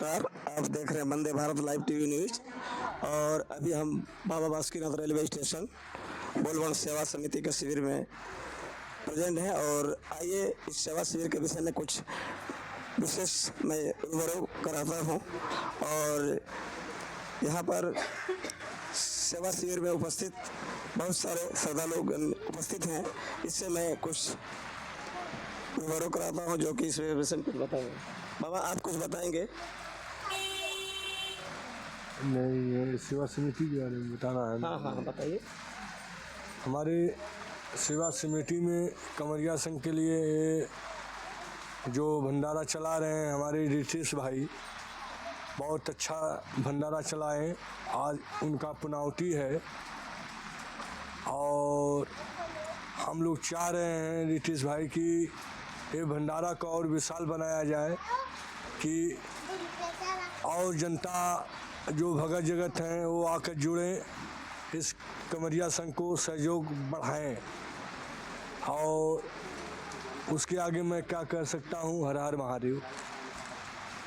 नमस्कार, आप देख रहे हैं Vande Bharat live TV news. और अभी हम बाबा बासुकीनाथ रेलवे स्टेशन बोलबम सेवा समिति के शिविर में प्रेजेंट हैं। और आइए इस सेवा शिविर के विषय में कुछ विशेष मैं रूबरू कराता हूं। और यहाँ पर सेवा शिविर में उपस्थित बहुत सारे श्रद्धालु उपस्थित हैं, इससे मैं कुछ रूबरू कराता हूँ जो कि इस विषय में कुछ बताएंगे। बाबा, आप कुछ बताएंगे? नहीं, ये सेवा समिति के बारे में बताना है। हाँ, बताइए। हमारे सेवा समिति में कमरिया संघ के लिए जो भंडारा चला रहे हैं हमारे रितेश भाई, बहुत अच्छा भंडारा चलाएं। आज उनका पुनावटी है और हम लोग चाह रहे हैं रितेश भाई की ये भंडारा को और विशाल बनाया जाए कि और जनता जो भगत जगत हैं वो आकर जुड़ें, इस कमरिया संघ को सहयोग बढ़ाएं। और उसके आगे मैं क्या कह सकता हूँ? हर हर महादेव।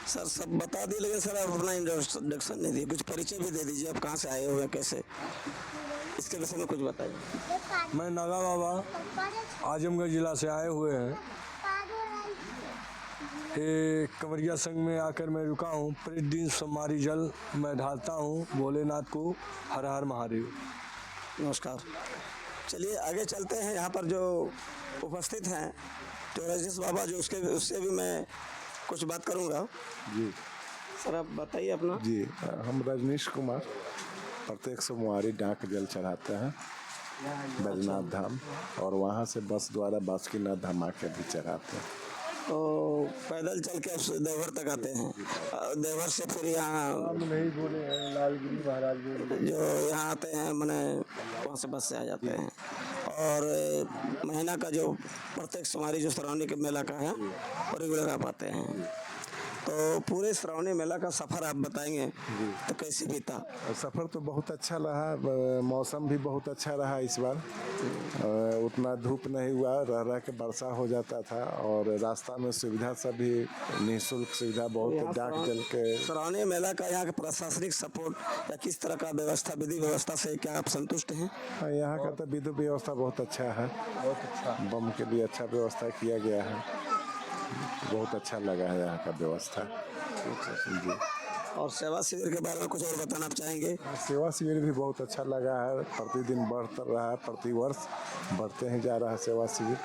सर सब बता दिए, लेकिन सर आप अपना इंट्रोडक्शन नहीं दिए, कुछ परिचय भी दे दीजिए। आप कहाँ से आए हुए हैं, कैसे, इसके विषय में कुछ बताइए। मैं नागा बाबा आजमगढ़ जिला से आए हुए हैं। ये कमरिया संघ में आकर मैं रुका हूँ। प्रतिदिन सोमवारी जल मैं ढालता हूँ भोलेनाथ को। हर हर महादेव। नमस्कार, चलिए आगे चलते हैं। यहाँ पर जो उपस्थित हैं तो राजेश बाबा जो उससे भी मैं कुछ बात करूँगा। जी सर आप बताइए अपना। जी, हम रजनीश कुमार प्रत्येक सोमवारी डाक जल चढ़ाते हैं बैजनाथ धाम, और वहाँ से बस द्वारा बासुकीनाथ धाम आके भी चढ़ाते हैं। तो पैदल चल के देवघर तक आते हैं, देवघर से फिर यहाँ नहीं बोले हैं, लालगिरी महाराज जो यहाँ आते हैं मैंने वहाँ से बस से आ जाते हैं। और महीना का जो प्रत्येक सोमवारी जो श्रावणी के मेला का है वो रेगुलर आ पाते हैं। तो पूरे श्रावणी मेला का सफ़र आप बताएंगे तो कैसे बीता? सफ़र तो बहुत अच्छा रहा, मौसम भी बहुत अच्छा रहा इस बार। उतना धूप नहीं हुआ, रह के वर्षा हो जाता था, और रास्ता में सुविधा सभी निःशुल्क सुविधा बहुत। डाक जल के श्रावणी मेला का यहाँ का प्रशासनिक सपोर्ट या किस तरह का व्यवस्था, विधि व्यवस्था से क्या आप संतुष्ट हैं? यहाँ का तो विधि व्यवस्था बहुत अच्छा है, बहुत अच्छा। बम के भी अच्छा व्यवस्था किया गया है, बहुत अच्छा लगा है यहाँ का व्यवस्था जी। और सेवा शिविर के बारे में कुछ और बताना आप चाहेंगे? सेवा शिविर भी बहुत अच्छा लगा है, प्रतिदिन बढ़ता रहा है, प्रतिवर्ष बढ़ते ही जा रहा है सेवा शिविर।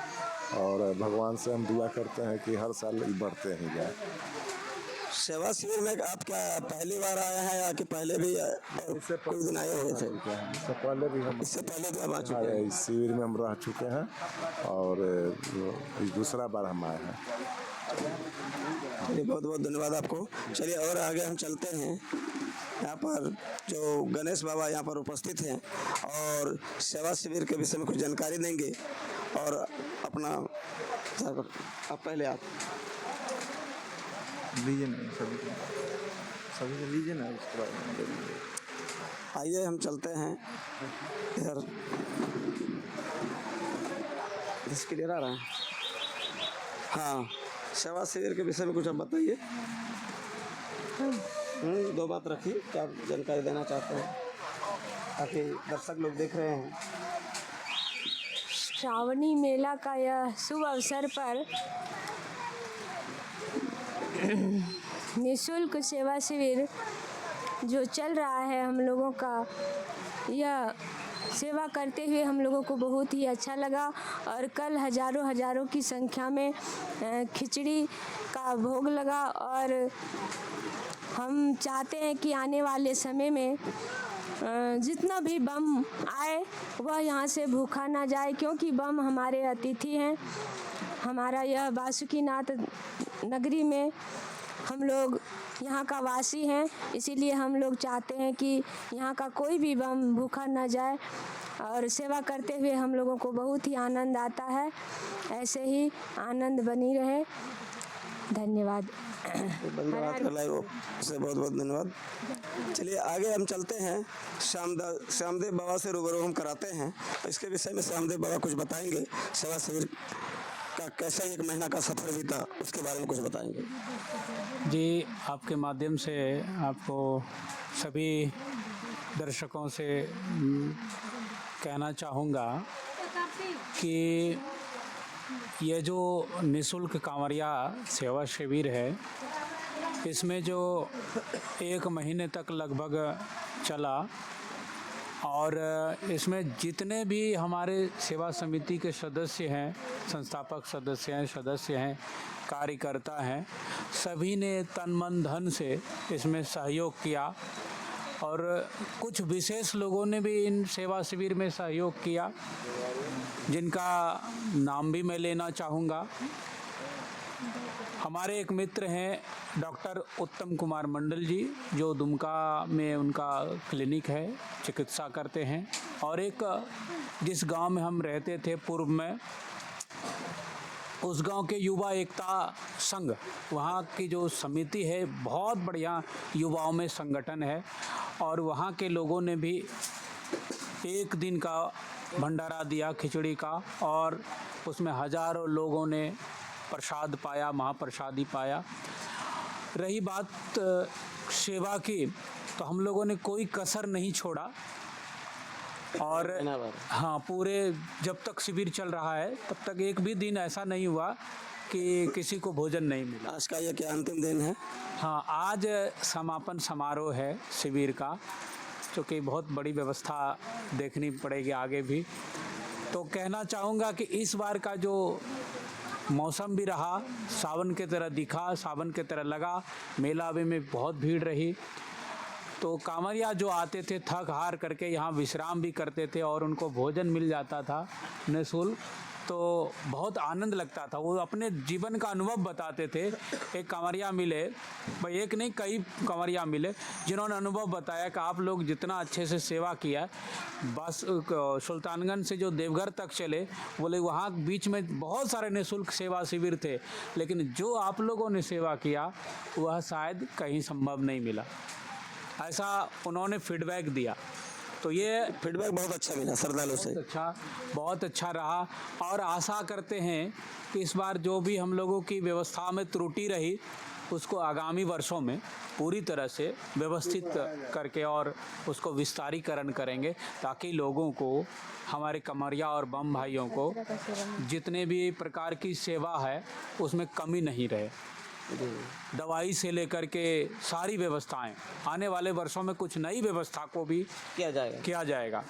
और भगवान से हम दुआ करते हैं कि हर साल बढ़ते ही जाए। सेवा शिविर में आप क्या पहली बार आए हैं या कि पहले भी कोई दिन आए हुए थे? इससे पहले भी हम इससे पहले भी हम आ चुके हैं। इस शिविर में हम रह चुके हैं, और इस दूसरा बार हम आए हैं। चलिए बहुत बहुत धन्यवाद आपको। चलिए और आगे हम चलते हैं। यहाँ पर जो गणेश बाबा यहाँ पर उपस्थित हैं और सेवा शिविर के विषय में कुछ जानकारी देंगे। और अपना आप पहले आप लीजिए ना, सभी को लीजिए ना, उसके बाद में आइए हम चलते हैं इधर। क्लियर आ रहा है? हाँ, सेवा शिविर के विषय में कुछ आप बताइए। दो बात रखिए, क्या जानकारी देना चाहते हैं ताकि दर्शक लोग देख रहे हैं। श्रावणी मेला का यह शुभ अवसर पर निःशुल्क सेवा शिविर जो चल रहा है, हम लोगों का यह सेवा करते हुए हम लोगों को बहुत ही अच्छा लगा। और कल हजारों की संख्या में खिचड़ी का भोग लगा। और हम चाहते हैं कि आने वाले समय में जितना भी बम आए वह यहाँ से भूखा ना जाए, क्योंकि बम हमारे अतिथि हैं। हमारा यह बासुकीनाथ नगरी में हम लोग यहाँ का वासी हैं, इसीलिए हम लोग चाहते हैं कि यहाँ का कोई भी बम भूखा ना जाए। और सेवा करते हुए हम लोगों को बहुत ही आनंद आता है, ऐसे ही आनंद बनी रहे। धन्यवाद। से बहुत बहुत धन्यवाद। चलिए आगे हम चलते हैं। श्यामदेव बाबा से रूबरू हम कराते हैं, इसके विषय में श्यामदेव बाबा कुछ बताएंगे। सेवा शिविर का कैसा एक महीना का सफर बीता, उसके बारे में कुछ बताएंगे। जी, आपके माध्यम से आपको सभी दर्शकों से कहना चाहूँगा कि ये जो निःशुल्क कांवरिया सेवा शिविर है, इसमें जो 1 महीने तक लगभग चला और इसमें जितने भी हमारे सेवा समिति के सदस्य हैं, संस्थापक सदस्य हैं, कार्यकर्ता हैं, सभी ने तन मन धन से इसमें सहयोग किया और कुछ विशेष लोगों ने भी इन सेवा शिविर में सहयोग किया, जिनका नाम भी मैं लेना चाहूँगा। हमारे एक मित्र हैं डॉक्टर उत्तम कुमार मंडल जी, जो दुमका में उनका क्लिनिक है, चिकित्सा करते हैं। और एक जिस गांव में हम रहते थे पूर्व में, उस गांव के युवा एकता संघ, वहाँ की जो समिति है, बहुत बढ़िया युवाओं में संगठन है और वहाँ के लोगों ने भी 1 दिन का भंडारा दिया खिचड़ी का और उसमें हज़ारों लोगों ने प्रसाद पाया, महाप्रसादी पाया। रही बात सेवा की, तो हम लोगों ने कोई कसर नहीं छोड़ा और हाँ, पूरे जब तक शिविर चल रहा है तब तक एक भी दिन ऐसा नहीं हुआ कि किसी को भोजन नहीं मिला। आज का ये क्या अंतिम दिन है? हाँ, आज समापन समारोह है शिविर का, क्योंकि बहुत बड़ी व्यवस्था देखनी पड़ेगी आगे भी। तो कहना चाहूँगा कि इस बार का जो मौसम भी रहा, सावन के तरह दिखा, सावन के तरह लगा, मेला में बहुत भीड़ रही। तो कांवरिया जो आते थे थक हार करके यहाँ विश्राम भी करते थे और उनको भोजन मिल जाता था निःशुल्क, तो बहुत आनंद लगता था। वो अपने जीवन का अनुभव बताते थे। एक कांवरिया मिले, भाई एक नहीं कई कांवरिया मिले, जिन्होंने अनुभव बताया कि आप लोग जितना अच्छे से सेवा किया, बस सुल्तानगंज से जो देवघर तक चले, बोले वहाँ बीच में बहुत सारे निःशुल्क सेवा शिविर थे, लेकिन जो आप लोगों ने सेवा किया वह शायद कहीं संभव नहीं मिला, ऐसा उन्होंने फीडबैक दिया। तो ये फीडबैक बहुत अच्छा मिला श्रद्धालु से। बहुत अच्छा रहा और आशा करते हैं कि इस बार जो भी हम लोगों की व्यवस्था में त्रुटि रही, उसको आगामी वर्षों में पूरी तरह से व्यवस्थित करके और उसको विस्तारीकरण करेंगे, ताकि लोगों को, हमारे कांवरिया और बम भाइयों को जितने भी प्रकार की सेवा है उसमें कमी नहीं रहे। दवाई से लेकर के सारी व्यवस्थाएं, आने वाले वर्षों में कुछ नई व्यवस्था को भी किया जाएगा।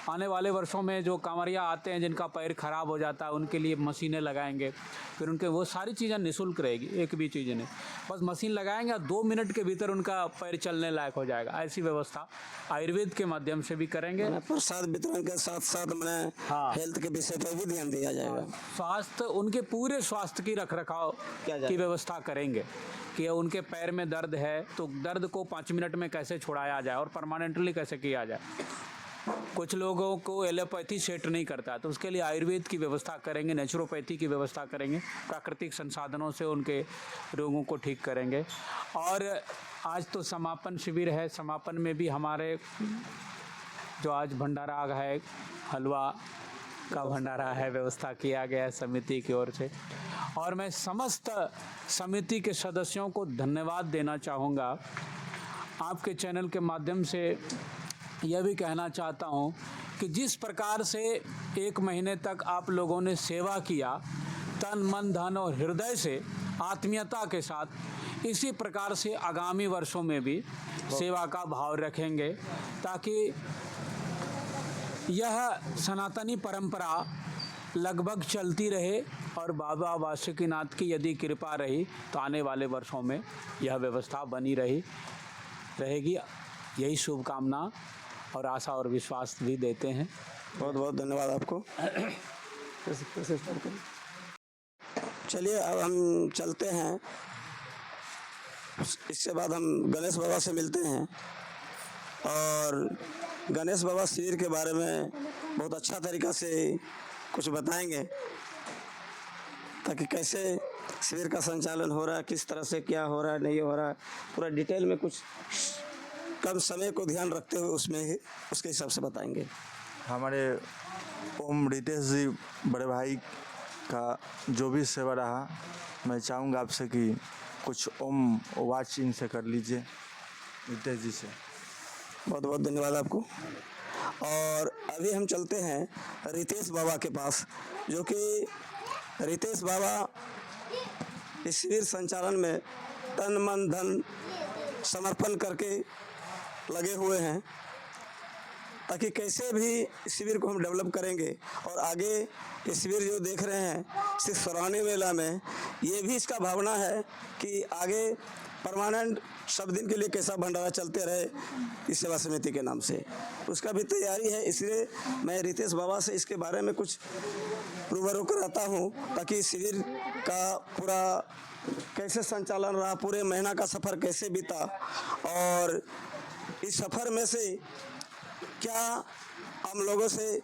आने वाले वर्षों में जो कांवरिया आते हैं जिनका पैर खराब हो जाता है, उनके लिए मशीनें लगाएंगे, फिर उनके वो सारी चीज़ें निःशुल्क रहेगी, एक भी चीज़ नहीं, बस मशीन लगाएंगे और 2 मिनट के भीतर उनका पैर चलने लायक हो जाएगा। ऐसी व्यवस्था आयुर्वेद के माध्यम से भी करेंगे। प्रसाद वितरण के साथ साथ मैंने हेल्थ के विषय पर भी ध्यान दिया जाएगा। स्वास्थ्य, उनके पूरे स्वास्थ्य की रखरखाव की व्यवस्था करेंगे कि उनके पैर में दर्द है तो दर्द को 5 मिनट में कैसे छुड़ाया जाए और परमानेंटली कैसे किया जाए। कुछ लोगों को एलोपैथी सेट नहीं करता, तो उसके लिए आयुर्वेद की व्यवस्था करेंगे, नेचुरोपैथी की व्यवस्था करेंगे, प्राकृतिक संसाधनों से उनके रोगों को ठीक करेंगे। और आज तो समापन शिविर है, समापन में भी हमारे जो आज भंडारा है, हलवा का भंडारा है, व्यवस्था किया गया है समिति की ओर से। और मैं समस्त समिति के सदस्यों को धन्यवाद देना चाहूँगा। आपके चैनल के माध्यम से यह भी कहना चाहता हूँ कि जिस प्रकार से 1 महीने तक आप लोगों ने सेवा किया, तन मन धन और हृदय से, आत्मीयता के साथ, इसी प्रकार से आगामी वर्षों में भी सेवा का भाव रखेंगे, ताकि यह सनातनी परंपरा लगभग चलती रहे और बाबा बासुकीनाथ की यदि कृपा रही तो आने वाले वर्षों में यह व्यवस्था बनी रहेगी। यही शुभकामना और आशा और विश्वास भी देते हैं। बहुत बहुत धन्यवाद आपको। चलिए अब हम चलते हैं, इसके बाद हम गणेश बाबा से मिलते हैं और गणेश बाबा शिविर के बारे में बहुत अच्छा तरीक़ा से कुछ बताएंगे, ताकि कैसे शिविर का संचालन हो रहा है, किस तरह से क्या हो रहा है, नहीं हो रहा है, पूरा डिटेल में कुछ कम समय को ध्यान रखते हुए उसमें ही उसके हिसाब से बताएंगे। हमारे ओम रितेश जी बड़े भाई का जो भी सेवा रहा, मैं चाहूँगा आपसे कि कुछ ओम वाच इनसे कर लीजिए, रितेश जी से। बहुत बहुत धन्यवाद आपको। और अभी हम चलते हैं रितेश बाबा के पास, जो कि रितेश बाबा इस शिविर संचालन में तन मन धन समर्पण करके लगे हुए हैं, ताकि कैसे भी इस शिविर को हम डेवलप करेंगे। और आगे ये शिविर जो देख रहे हैं सिर्फ सराहनीय मेला में, ये भी इसका भावना है कि आगे परमानेंट सब दिन के लिए कैसा भंडारा चलते रहे इस सेवा समिति के नाम से, उसका भी तैयारी है। इसलिए मैं रितेश बाबा से इसके बारे में कुछ रूबरू कराता हूँ, ताकि शिविर का पूरा कैसे संचालन रहा, पूरे महीना का सफ़र कैसे बीता और इस सफ़र में से क्या हम लोगों से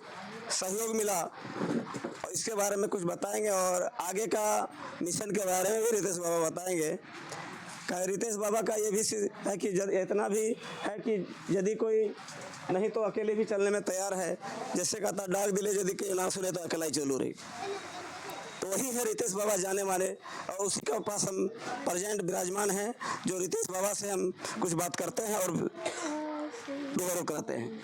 सहयोग मिला, और इसके बारे में कुछ बताएंगे। और आगे का मिशन के बारे में भी रितेश बाबा बताएंगे। रितेश बाबा का ये भी है कि इतना भी है कि यदि कोई नहीं तो अकेले भी चलने में तैयार है। जैसे कहता डाक दिले यदि कोई ना सुने तो अकेला ही चलू रही, तो वही है रितेश बाबा जाने माने। और उसी के पास हम प्रेजेंट विराजमान हैं, जो रितेश बाबा से हम कुछ बात करते हैं और रूबरू कराते हैं।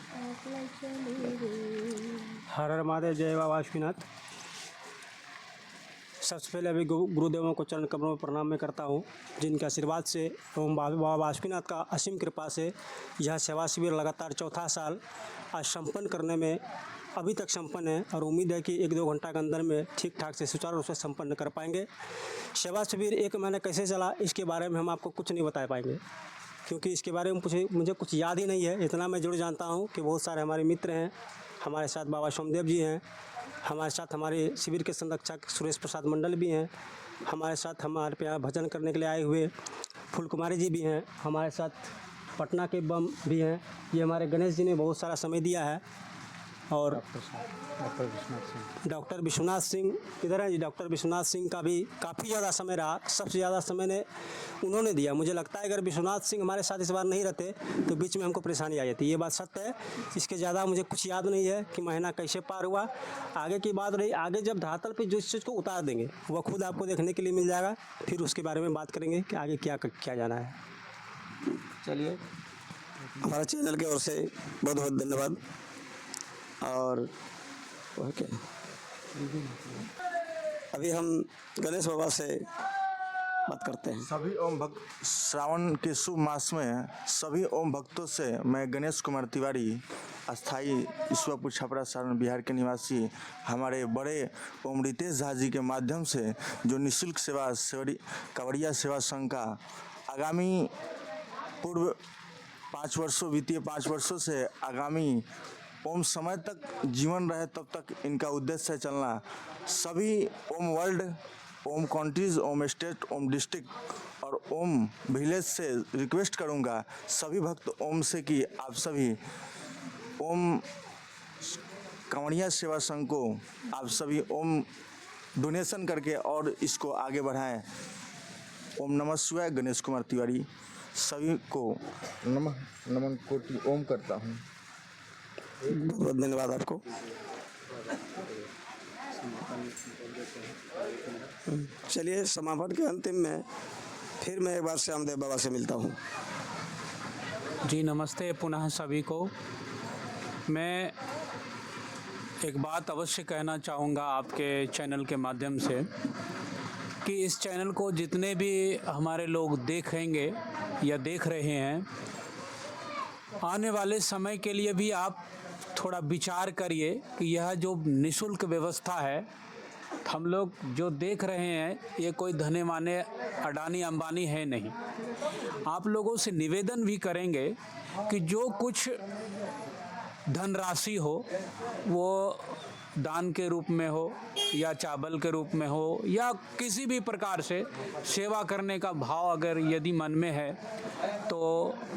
हर हर महादेव, जय बाबा बासुकीनाथ। सबसे पहले अभी गुरुदेवों को चरण कमरों में प्रणाम मैं करता हूँ, जिनके आशीर्वाद से एवं बाबा बासुकीनाथ का असीम कृपा से यह सेवा शिविर लगातार चौथा साल आज संपन्न करने में अभी तक संपन्न है। और उम्मीद है कि 1-2 घंटा के अंदर में ठीक ठाक से सुचारू रूप से संपन्न कर पाएंगे। सेवा शिविर 1 महीने कैसे चला इसके बारे में हम आपको कुछ नहीं बता पाएंगे, क्योंकि इसके बारे में मुझे कुछ याद ही नहीं है। इतना मैं जरूर जानता हूँ कि बहुत सारे हमारे मित्र हैं, हमारे साथ बाबा सोमदेव जी हैं, हमारे साथ हमारे शिविर के संरक्षक सुरेश प्रसाद मंडल भी हैं, हमारे साथ हमारे पे यहाँ भजन करने के लिए आए हुए फूल कुमारी जी भी हैं, हमारे साथ पटना के बम भी हैं। ये हमारे गणेश जी ने बहुत सारा समय दिया है। और डॉक्टर विश्वनाथ सिंह किधर है जी? डॉक्टर विश्वनाथ सिंह का भी काफ़ी ज़्यादा समय रहा, सबसे ज़्यादा समय उन्होंने दिया। मुझे लगता है अगर विश्वनाथ सिंह हमारे साथ इस बार नहीं रहते तो बीच में हमको परेशानी आ जाती, ये बात सत्य है। इसके ज़्यादा मुझे कुछ याद नहीं है कि महीना कैसे पार हुआ। आगे की बात रही, आगे जब धरातल पर जिस चीज़ को उतार देंगे वह खुद आपको देखने के लिए मिल जाएगा, फिर उसके बारे में बात करेंगे कि आगे क्या जाना है। चलिए, हमारे चैनल की ओर से बहुत बहुत धन्यवाद। और ओके, अभी हम गणेश बाबा से बात करते हैं। सभी ओम भक्त श्रावण के शुभ मास में सभी ओम भक्तों से मैं गणेश कुमार तिवारी, अस्थाई ईश्वरपुर छपरा सारण बिहार के निवासी, हमारे बड़े ओम रितेश झा जी के माध्यम से जो निःशुल्क सेवा कांवड़िया सेवा संघ का आगामी पूर्व 5 वर्षों वित्तीय 5 वर्षों से आगामी ओम समय तक जीवन रहे तब तक इनका उद्देश्य है चलना। सभी ओम वर्ल्ड, ओम कंट्रीज, ओम स्टेट, ओम डिस्ट्रिक्ट और ओम विलेज से रिक्वेस्ट करूंगा सभी भक्त ओम से कि आप सभी ओम कांवड़िया सेवा संघ को आप सभी ओम डोनेशन करके और इसको आगे बढ़ाएं। ओम नमः शिवाय। गणेश कुमार तिवारी सभी को नमन कोटि ओम करता हूँ। बहुत धन्यवाद आपको। चलिए, समापन के अंतिम में फिर मैं एक बार श्यामदेव बाबा से मिलता हूँ। जी नमस्ते पुनः सभी को। मैं एक बात अवश्य कहना चाहूँगा आपके चैनल के माध्यम से कि इस चैनल को जितने भी हमारे लोग देखेंगे या देख रहे हैं, आने वाले समय के लिए भी आप थोड़ा विचार करिए कि यह जो निःशुल्क व्यवस्था है, हम लोग जो देख रहे हैं ये कोई धने माने अडानी अंबानी है नहीं। आप लोगों से निवेदन भी करेंगे कि जो कुछ धनराशि हो वो दान के रूप में हो या चावल के रूप में हो या किसी भी प्रकार से सेवा करने का भाव अगर यदि मन में है तो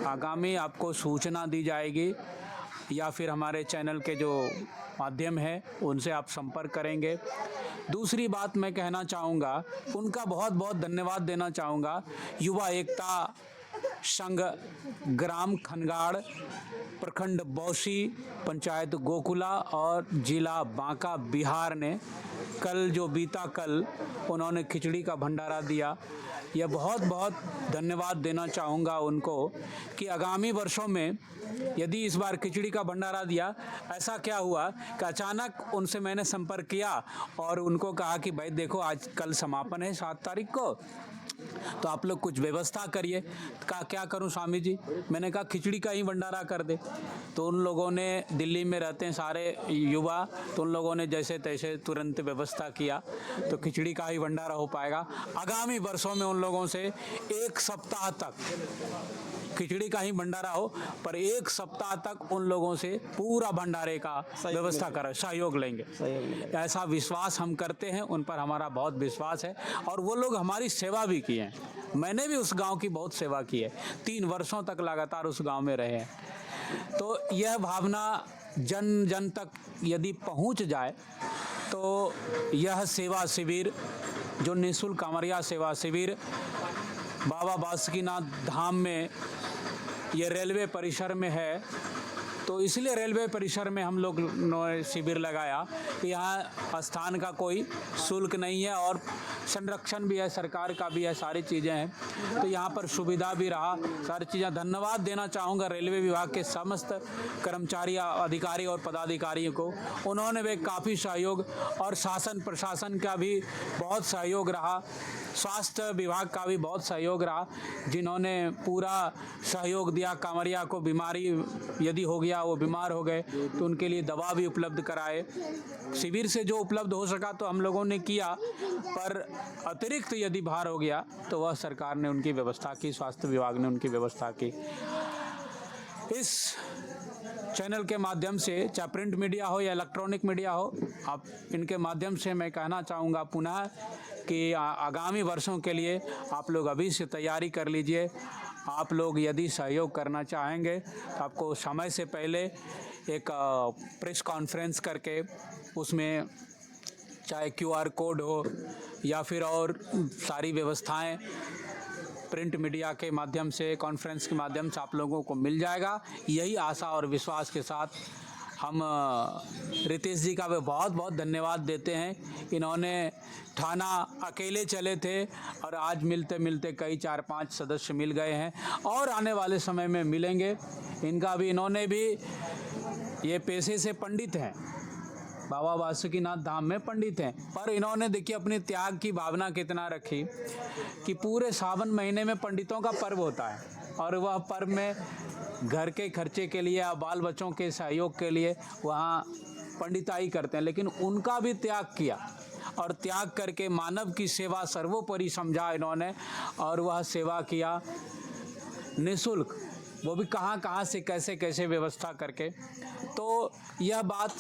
आगामी आपको सूचना दी जाएगी या फिर हमारे चैनल के जो माध्यम है उनसे आप संपर्क करेंगे। दूसरी बात मैं कहना चाहूँगा, उनका बहुत बहुत धन्यवाद देना चाहूँगा, युवा एकता संघ ग्राम खनगाड़, प्रखंड बौसी, पंचायत गोकुला और जिला बांका बिहार ने कल जो बीता कल उन्होंने खिचड़ी का भंडारा दिया। यह बहुत बहुत धन्यवाद देना चाहूँगा उनको कि आगामी वर्षों में यदि इस बार खिचड़ी का भंडारा दिया, ऐसा क्या हुआ कि अचानक उनसे मैंने संपर्क किया और उनको कहा कि भाई देखो आज कल समापन है 7 तारीख को, तो आप लोग कुछ व्यवस्था करिए। कहा क्या करूं स्वामी जी? मैंने कहा खिचड़ी का ही भंडारा कर दे। तो उन लोगों ने, दिल्ली में रहते हैं सारे युवा, तो उन लोगों ने जैसे तैसे तुरंत व्यवस्था किया, तो खिचड़ी का ही भंडारा हो पाएगा। आगामी वर्षों में उन लोगों से 1 सप्ताह तक खिचड़ी का ही भंडारा हो, पर 1 सप्ताह तक उन लोगों से पूरा भंडारे का व्यवस्था करें, सहयोग लेंगे। ऐसा विश्वास हम करते हैं, उन पर हमारा बहुत विश्वास है और वो लोग हमारी सेवा भी की है। मैंने भी उस गांव की बहुत सेवा की है, 3 वर्षों तक लगातार उस गांव में रहे हैं। तो यह भावना जन जन तक यदि पहुंच जाए तो यह सेवा शिविर जो निःशुल्क कांवरिया सेवा शिविर बाबा बासुकीनाथ धाम में, ये रेलवे परिसर में है, तो इसलिए रेलवे परिसर में हम लोग ने शिविर लगाया कि यहाँ स्थान का कोई शुल्क नहीं है और संरक्षण भी है, सरकार का भी है, सारी चीज़ें हैं, तो यहाँ पर सुविधा भी रहा, सारी चीज़ें। धन्यवाद देना चाहूँगा रेलवे विभाग के समस्त कर्मचारी, अधिकारी और पदाधिकारियों को। उन्होंने भी काफ़ी सहयोग और शासन प्रशासन का भी बहुत सहयोग रहा, स्वास्थ्य विभाग का भी बहुत सहयोग रहा, जिन्होंने पूरा सहयोग दिया। कांवरिया को बीमारी यदि हो गया, वो बीमार हो गए, तो उनके लिए दवा भी उपलब्ध कराए। शिविर से जो उपलब्ध हो सका तो हम लोगों ने किया, पर अतिरिक्त यदि भार हो गया तो वह सरकार ने उनकी व्यवस्था की, स्वास्थ्य विभाग ने उनकी व्यवस्था की। इस चैनल के माध्यम से, चाहे प्रिंट मीडिया हो या इलेक्ट्रॉनिक मीडिया हो, आप इनके माध्यम से मैं कहना चाहूँगा पुनः कि आगामी वर्षों के लिए आप लोग अभी से तैयारी कर लीजिए। आप लोग यदि सहयोग करना चाहेंगे तो आपको समय से पहले एक प्रेस कॉन्फ्रेंस करके उसमें चाहे QR कोड हो या फिर और सारी व्यवस्थाएं प्रिंट मीडिया के माध्यम से, कॉन्फ्रेंस के माध्यम से आप लोगों को मिल जाएगा। यही आशा और विश्वास के साथ हम रितेश जी का भी बहुत बहुत धन्यवाद देते हैं। इन्होंने थाना अकेले चले थे और आज मिलते मिलते कई 4-5 सदस्य मिल गए हैं और आने वाले समय में मिलेंगे। इनका भी, इन्होंने भी, ये पेशे से पंडित हैं, बाबा बासुकीनाथ धाम में पंडित हैं, पर इन्होंने देखिए अपनी त्याग की भावना कितना रखी कि पूरे सावन महीने में पंडितों का पर्व होता है और वह पर्व में घर के खर्चे के लिए या बाल बच्चों के सहयोग के लिए वहाँ पंडिताई करते हैं, लेकिन उनका भी त्याग किया और त्याग करके मानव की सेवा सर्वोपरि समझा इन्होंने और वह सेवा किया निःशुल्क, वो भी कहाँ कहाँ से कैसे कैसे व्यवस्था करके। तो यह बात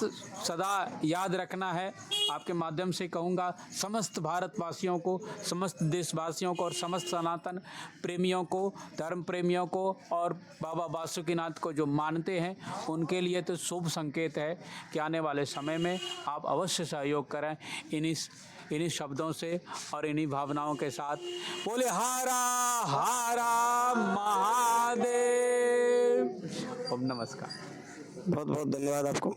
सदा याद रखना है। आपके माध्यम से कहूँगा समस्त भारतवासियों को, समस्त देशवासियों को और समस्त सनातन प्रेमियों को, धर्म प्रेमियों को और बाबा बासुकीनाथ को जो मानते हैं उनके लिए तो शुभ संकेत है कि आने वाले समय में आप अवश्य सहयोग करें। इन्हीं शब्दों से और इन्हीं भावनाओं के साथ बोले हारा हारा महादेव। ओम नमस्कार। बहुत बहुत धन्यवाद आपको।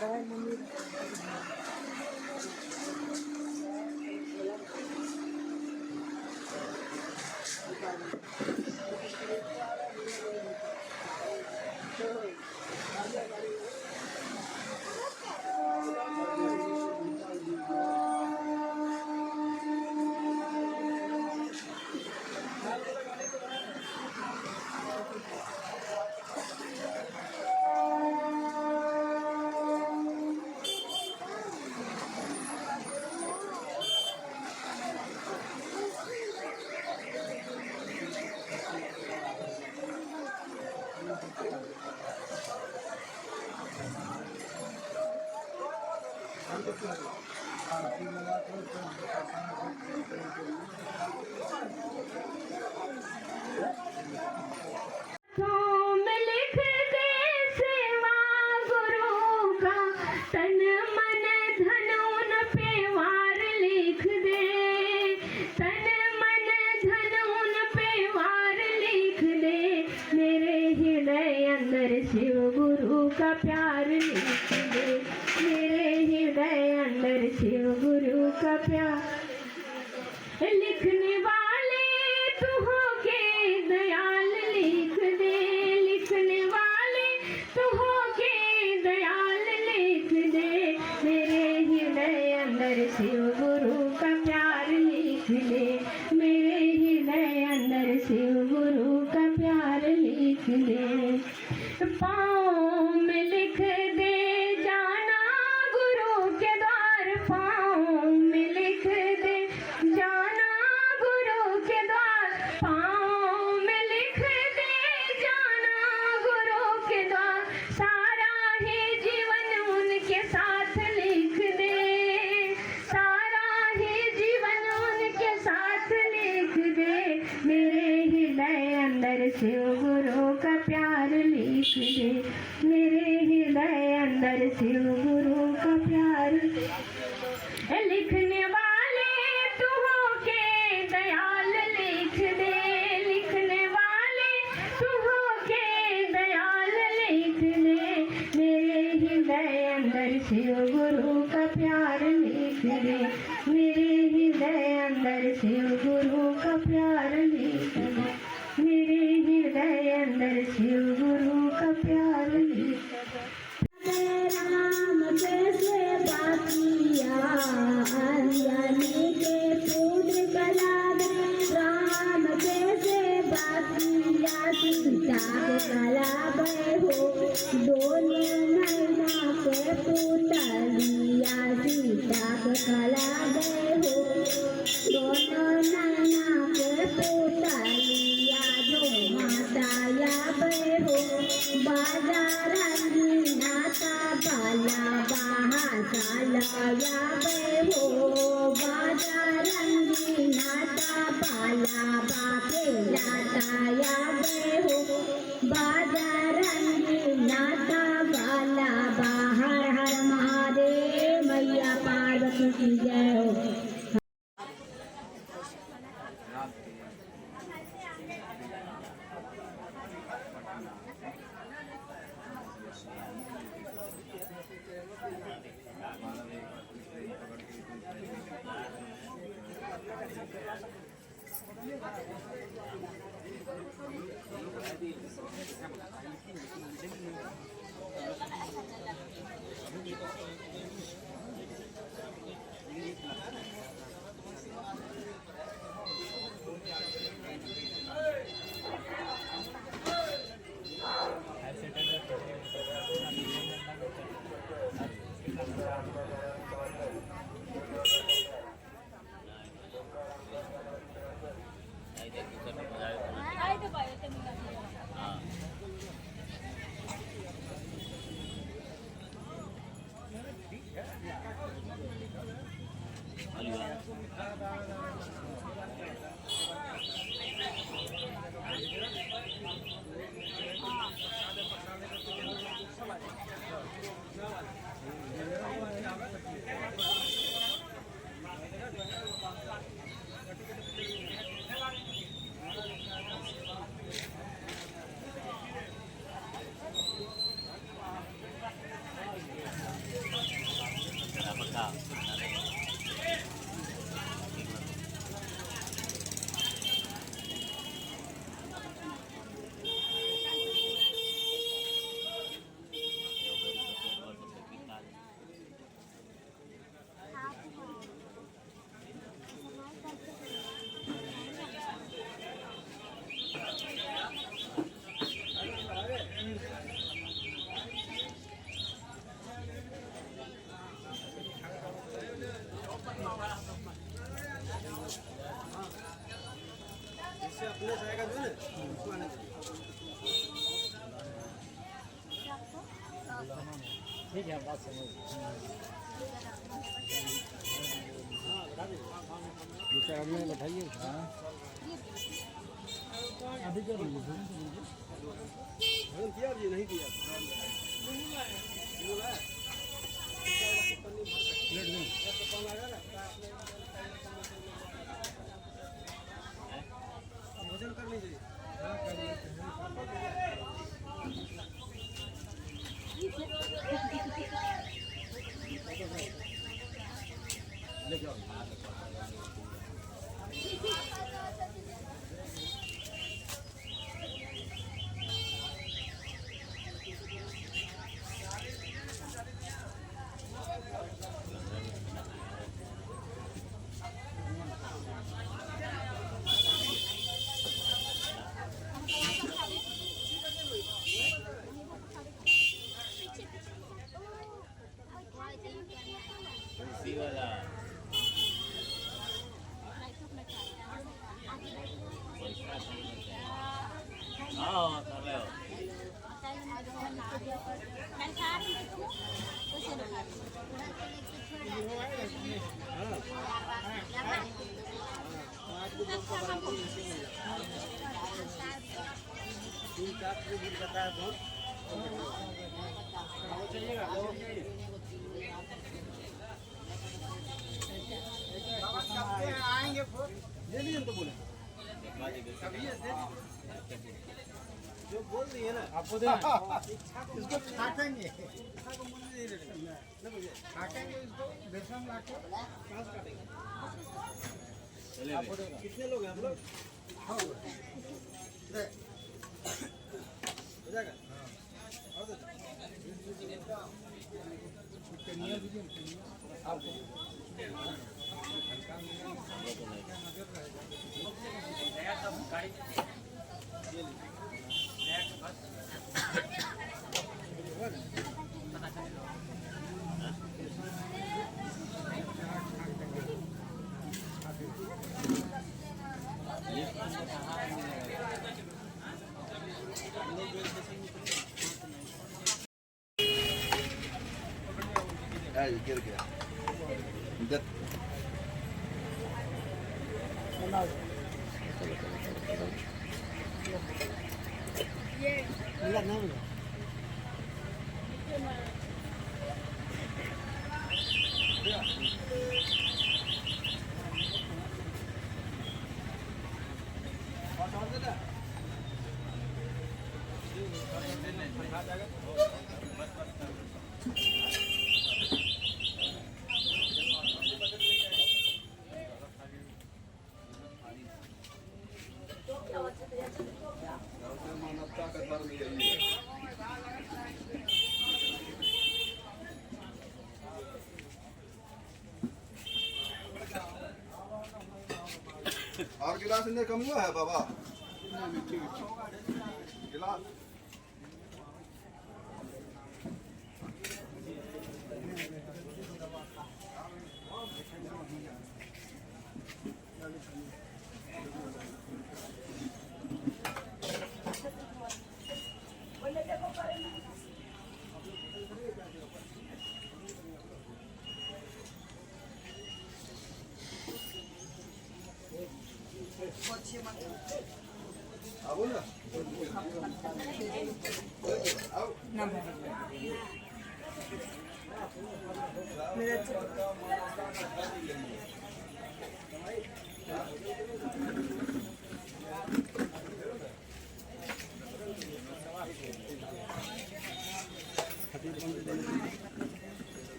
में लिख दे सेवा गुरु का, तन मन धन उन पे वार लिख दे, तन मन धन उन पे वार लिख दे, मेरे हृदय अंदर शिव गुरु का प्यार लिख दे, मेरे हृदय अंदर शिव गुरु का प्यार। लिखने वाले तू हो के दयाल लिख दे, लिखने वाले तू हो के दयाल लिख दे, मेरे हृदय अंदर शिव गुरु का प्यार लिख दे, मेरे हृदय अंदर शिव गुरु का प्यार लिख दे। पाँव में लिख दे जाना गुरु के द्वार, पाँव में लिख दे जाना गुरु के द्वार, पाँव में लिख दे जाना गुरु के द्वार, सारा ही जीवन उनके साथ लिख दे, सारा ही जीवन उनके साथ लिख दे, मेरे हृदय अंदर शिव गुरु का प्यार लिख दे, मेरे हृदय अंदर शिव गुरु का प्यार। लिखने वाले तू हो के दयाल लिख दे, लिखने वाले तू हो के दयाल लिख दे, मेरे हृदय अंदर शिव गुरु का प्यार लिख दे, मेरे हृदय अंदर शिव गुरु का प्यार लिख दे, मेरे हृदय अंदर शिव गुरु का प्यार लिख दे। राम कैसे बातिया अंजनी के पुत्र कलाद, राम कैसे बातिया सीता के कलाब हो, दोनों नैना के पुतलिया सीता के कलाब हो, दोनों नैना के पुतलिया जो माताया हो, बाजा रंगी नाता बाला बाहा सालाया हो, बाजा रंगी नाता बाला बापे लाताया हो, बाजा रंगी नाता बाला बाहर हर महादेव, मैया पार्वती की जय हो। गिर गया और गिलास इन्हें कम हुआ है बाबा गिलास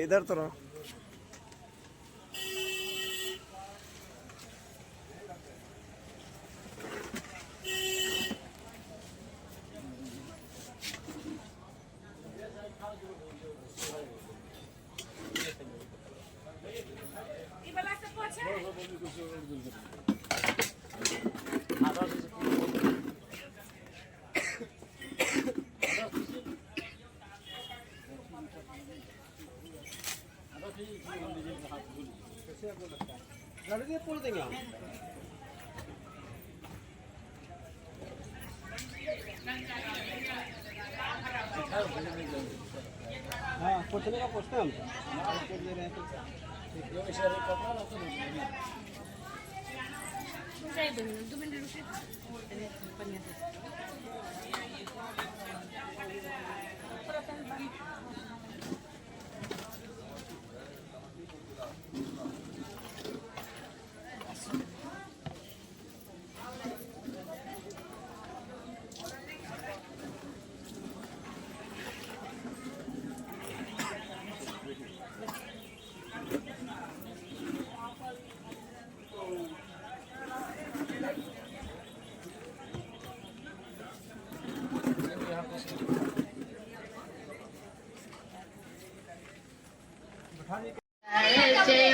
इधर तो रहो। पूछने का पूछते हम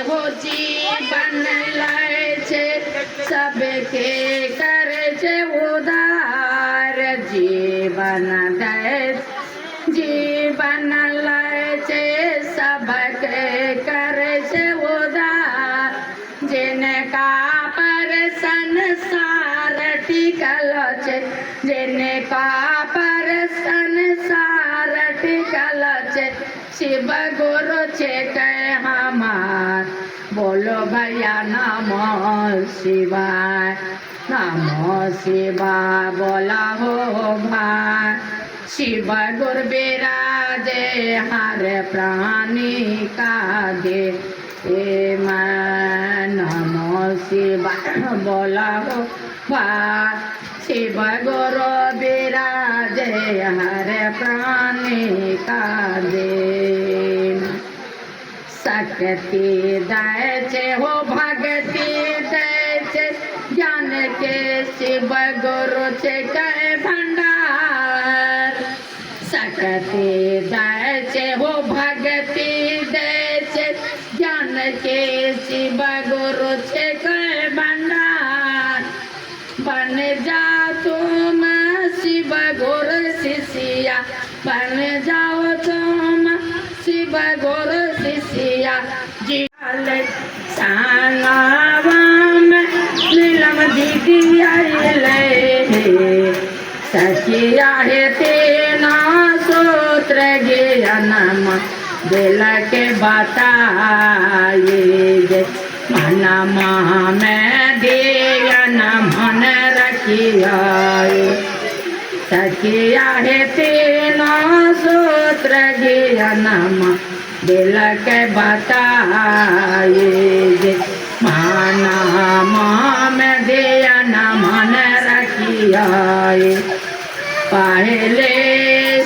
हो जीवन लाए छे सबके करे छे उदार जीवन दे जीवन लाए छे सबके करे छे उदार जिनका पर संसार टिकल छे जिनका पर संसार टिकल छे शिव गुरु छे कहे हमार बोलो भैया नमो शिवाय नमो शिवाय बोला हो भाई शिव गुरु विराजे हर प्राणी का दे मैं नमो शिवाय बोला हो भाई शिव गुरु विराजे हर प्राणी का दे शक्ति दैचे हो भक्ति दैचे ज्ञान के शिव गुरु छे कहे भंडार शक्ति दैचे हो भक्ति दैचे ज्ञान के शिव गुरु छे कहे भंडार बन जा तुम शिव गुरु शिष्या बन जाओ तुम शिव गुरु शिष्या जीवाल सालावाम नीलम दीदी आइले सखिया है तेना सूत्र ज्ञानम दिल के बताए मन में दिया न मन रखिया सखिया है तीनों सूत्र ज्ञानम दिल के बताए मन में दिया न मन रखिया पहले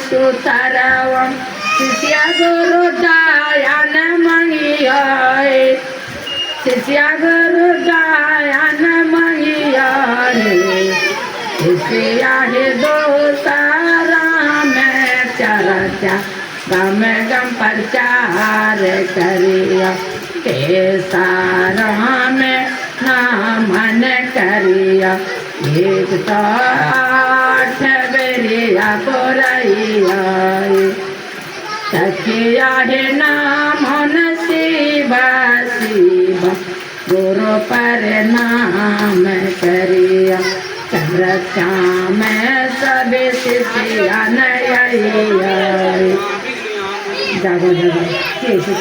सुतरवम शिष्य गुरु दयान मंगिया शिष्य गुरु दयान मंगिया शिष्या हे दो सारा में चर्चा गम गम प्रचार करिया के सारा में नामन करिया 108 बेरिया पुरैया सखिया हे नाम शिवा शिवा गुरु पर नाम करिया चंद्रचा में सब शिष्या नया जागो जागो